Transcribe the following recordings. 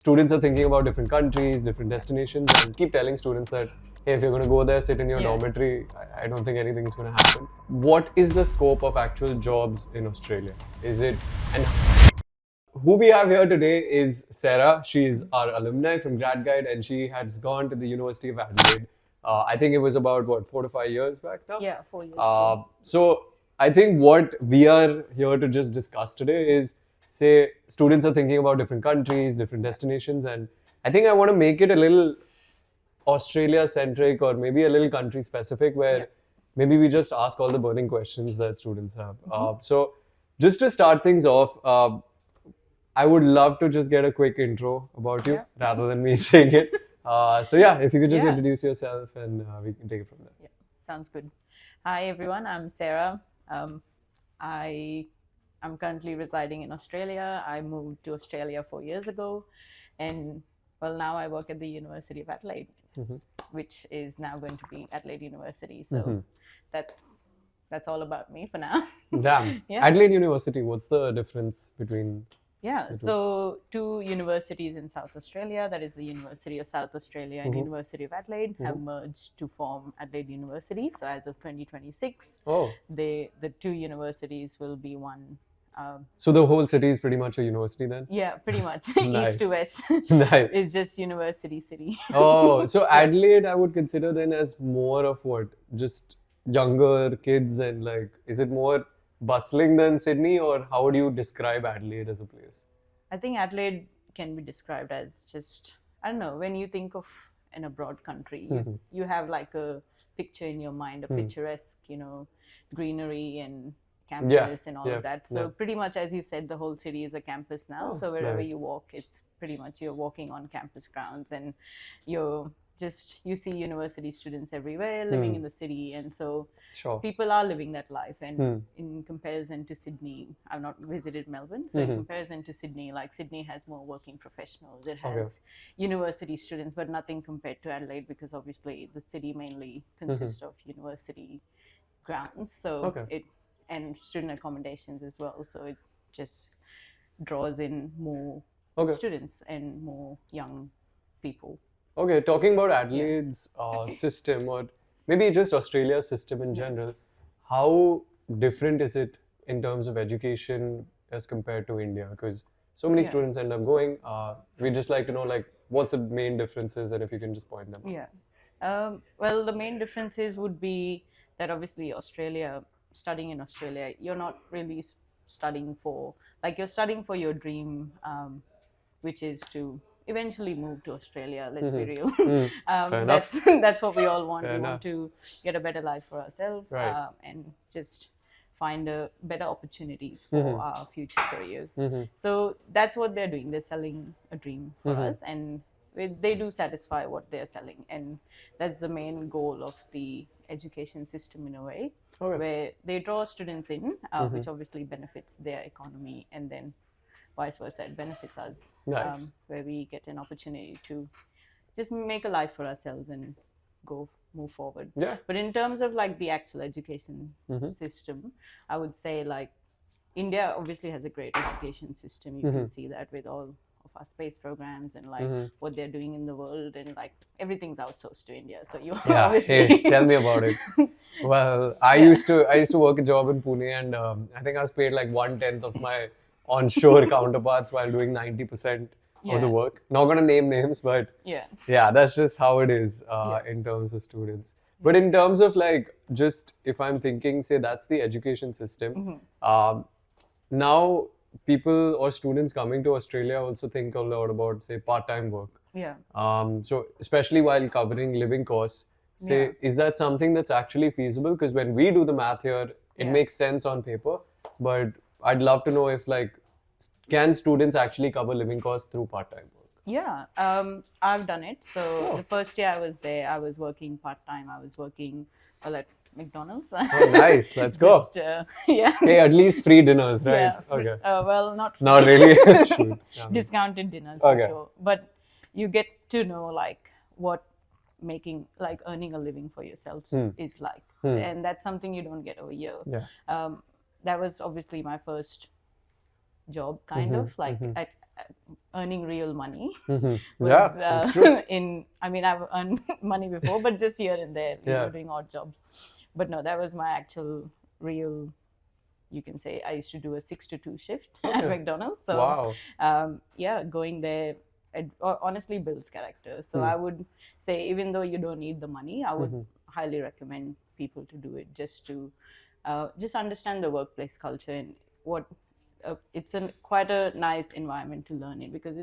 students are thinking about different countries, different destinations, and keep telling students that, hey, if you're going to go there, sit in your dormitory, I don't think anything is going to happen. What is the scope of actual jobs in Australia? Is it, and who we have here today is Sarah. She's our alumni from GradGuide, and she has gone to the University of Adelaide. I think it was about, what, 4 to 5 years back now? Yeah, 4 years ago. So I think what we are here to just discuss today is, say, students are thinking about different countries, different destinations, and I think I want to make it a little Australia-centric or maybe a little country-specific, where maybe we just ask all the burning questions that students have. So just to start things off, I would love to just get a quick intro about you rather than me saying it. So yeah, if you could just introduce yourself and we can take it from there. Yeah, sounds good. Hi everyone, I'm Sarah. I'm currently residing in Australia. I moved to Australia 4 years ago, and well, now I work at the University of Adelaide, which is now going to be Adelaide University. So that's all about me for now. Damn. Adelaide University, what's the difference between? So two universities in South Australia, that is the University of South Australia and University of Adelaide, have merged to form Adelaide University. So as of 2026, the two universities will be one. So the whole city is pretty much a university then? Yeah, pretty much. East to west. Nice. It's just university city. Oh, so Adelaide I would consider then as more of what? Just younger kids, and like, is it more bustling than Sydney, or how would you describe Adelaide as a place? I think Adelaide can be described as just, I don't know, when you think of an abroad country, you have like a picture in your mind, a picturesque, greenery and campus and all of that. So pretty much, as you said, the whole city is a campus now. So wherever you walk, it's pretty much you're walking on campus grounds, and you see university students everywhere living in the city, and so people are living that life. And in comparison to Sydney, I've not visited Melbourne, so in comparison to Sydney, like Sydney has more working professionals, it has university students, but nothing compared to Adelaide, because obviously the city mainly consists of university grounds, so and student accommodations as well, so it just draws in more students and more young people. Okay, talking about Adelaide's system, or maybe just Australia's system in general, how different is it in terms of education as compared to India? Because so many students end up going. We'd just like to know, like, what's the main differences, and if you can just point them out. Well, the main differences would be that obviously studying in Australia, you're not really studying for, like, you're studying for your dream, which is to eventually move to Australia. Let's be real. That's what we all want. We want to get a better life for ourselves, and just find better opportunities for our future careers. So that's what they're doing. They're selling a dream for us, and they do satisfy what they're selling, and that's the main goal of the education system in a way, where they draw students in, which obviously benefits their economy, and then vice versa, it benefits us, where we get an opportunity to just make a life for ourselves and move forward. But in terms of like the actual education system, I would say, like, India obviously has a great education system. You can see that with all of our space programs and like what they're doing in the world, and like everything's outsourced to India. So you obviously hey, tell me about it. Well, I used to work a job in Pune, and I think I was paid like 1/10 of my onshore counterparts while doing 90% of the work. Not gonna name names, but that's just how it is in terms of students. But in terms of, like, just if I'm thinking, say, that's the education system. Now people or students coming to Australia also think a lot about, say, part-time work. So especially while covering living costs, say, is that something that's actually feasible? Because when we do the math here, it makes sense on paper, but I'd love to know if, like, can students actually cover living costs through part-time work? I've done it. So the first year I was there, I was working part-time. I was working at McDonald's. Oh, nice. Let's go. Okay, at least free dinners, right? Okay. Well, not really. Shoot. Discounted dinners for sure. But you get to know, like, what earning a living for yourself is like. And that's something you don't get over here. That was obviously my first job, kind of like earning real money. Yeah, was, that's true. I mean, I've earned money before, but just here and there, Yeah. doing odd jobs. But no, that was my actual real, you can say. I used to do a 6 to 2 shift at Okay. McDonald's. So Wow. yeah, going there honestly builds character. So I would say, even though you don't need the money, I would highly recommend people to do it, just to just understand the workplace culture and what it's quite a nice environment to learn in, because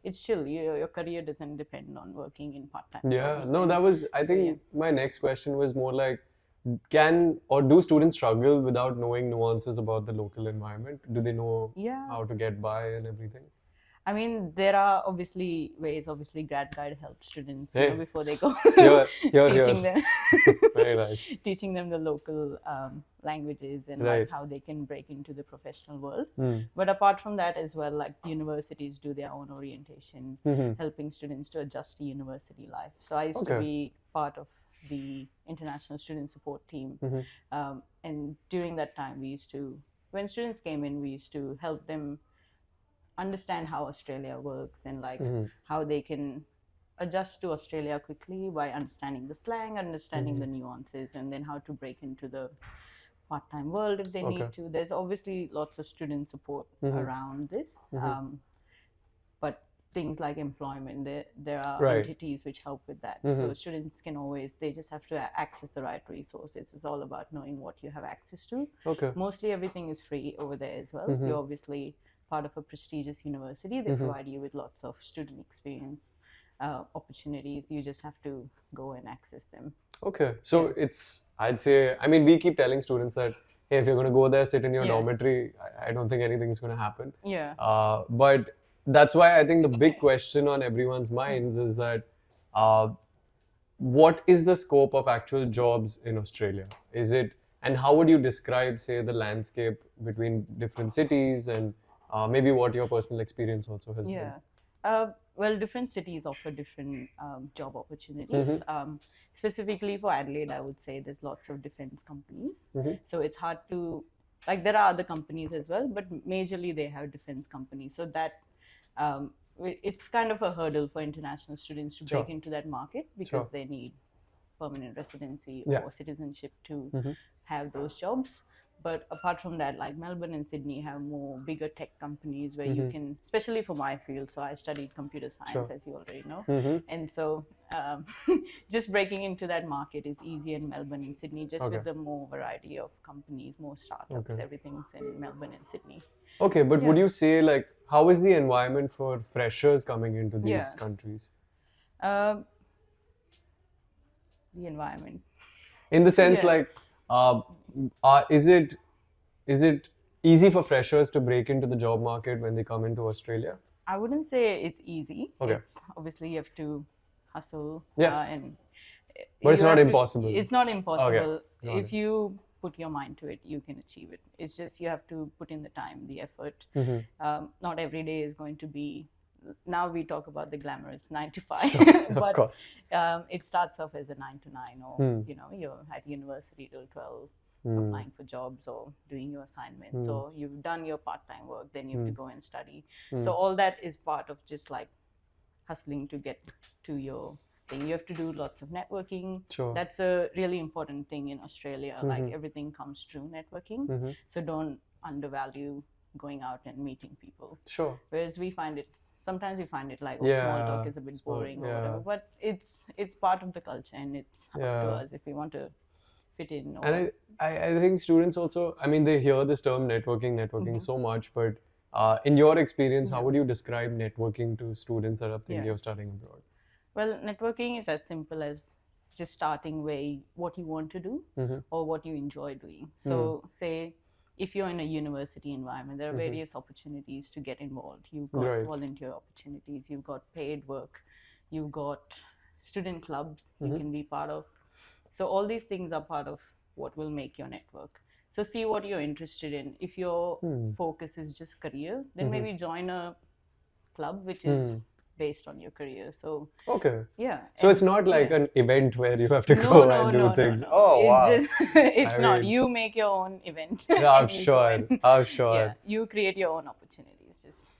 it's chill. Your career doesn't depend on working in part-time Yeah, jobs. no, And that was, I so, think yeah. my next question was more like, can or do students struggle without knowing nuances about the local environment? Do they know Yeah. how to get by and everything? I mean, there are obviously ways. Obviously, GradGuide helps students, Hey. before they go, Here, here. teaching them, Very nice. teaching them the local languages and Right. like how they can break into the professional world. Hmm. But apart from that as well, like universities do their own orientation, helping students to adjust to university life. So I used to Okay. be part of the international student support team, and during that time, when students came in, we used to help them understand how Australia works and like how they can adjust to Australia quickly by understanding the slang, understanding the nuances, and then how to break into the part-time world if they need to. There's obviously lots of student support around this, but things like employment, there are Right. entities which help with that. So students can always, they just have to access the right resources. It's all about knowing what you have access to. Okay. Mostly everything is free over there as well. You're obviously part of a prestigious university. They provide you with lots of student experience opportunities. You just have to go and access them. Okay. So it's, I'd say, I mean, we keep telling students that, hey, if you're going to go there, sit in your dormitory, I don't think anything's going to happen. Yeah. But that's why I think the big question on everyone's minds is that what is the scope of actual jobs in Australia? Is it, and how would you describe, say, the landscape between different cities, and maybe what your personal experience also has been? Well, different cities offer different job opportunities. Specifically for Adelaide, I would say there's lots of defense companies. So it's hard to, like, there are other companies as well, but majorly they have defense companies. So that it's kind of a hurdle for international students to break into that market, because they need permanent residency or citizenship to have those jobs. But apart from that, like Melbourne and Sydney have more bigger tech companies where you can, especially for my field. So I studied computer science, as you already know. And so just breaking into that market is easy in Melbourne and Sydney, just with the more variety of companies, more startups, everything's in Melbourne and Sydney. Okay, but would you say, like, how is the environment for freshers coming into these countries? The environment. In the sense, like, is it easy for freshers to break into the job market when they come into Australia? I wouldn't say it's easy. Okay. It's obviously you have to hustle. And but it's not impossible. It's not impossible. Okay. If you put your mind to it, you can achieve it. It's just you have to put in the time, the effort. Not every day is going to be. Now we talk about the glamorous 9 to 5, but of course. It starts off as a 9 to 9, or you're at university till 12, applying for jobs or doing your assignments. So you've done your part-time work, then you have to go and study. So all that is part of just like hustling to get to your thing. You have to do lots of networking. That's a really important thing in Australia. Like everything comes through networking. So don't undervalue going out and meeting people. Whereas sometimes we find it like, small talk is a bit boring or whatever. But it's part of the culture, and it's up to us if we want to fit in. And I think students also, I mean, they hear this term networking so much, but in your experience, how would you describe networking to students that are thinking of studying abroad? Well, networking is as simple as just starting what you want to do or what you enjoy doing. So say if you're in a university environment, there are various opportunities to get involved. You've got volunteer opportunities, you've got paid work, you've got student clubs you can be part of. So all these things are part of what will make your network. So see what you're interested in. If your focus is just career, then maybe join a club which is based on your career. So so it's not like an event where you have to go and do things. Oh, wow. It's not. You make your own event. I'm sure. Yeah, you create your own opportunities. Just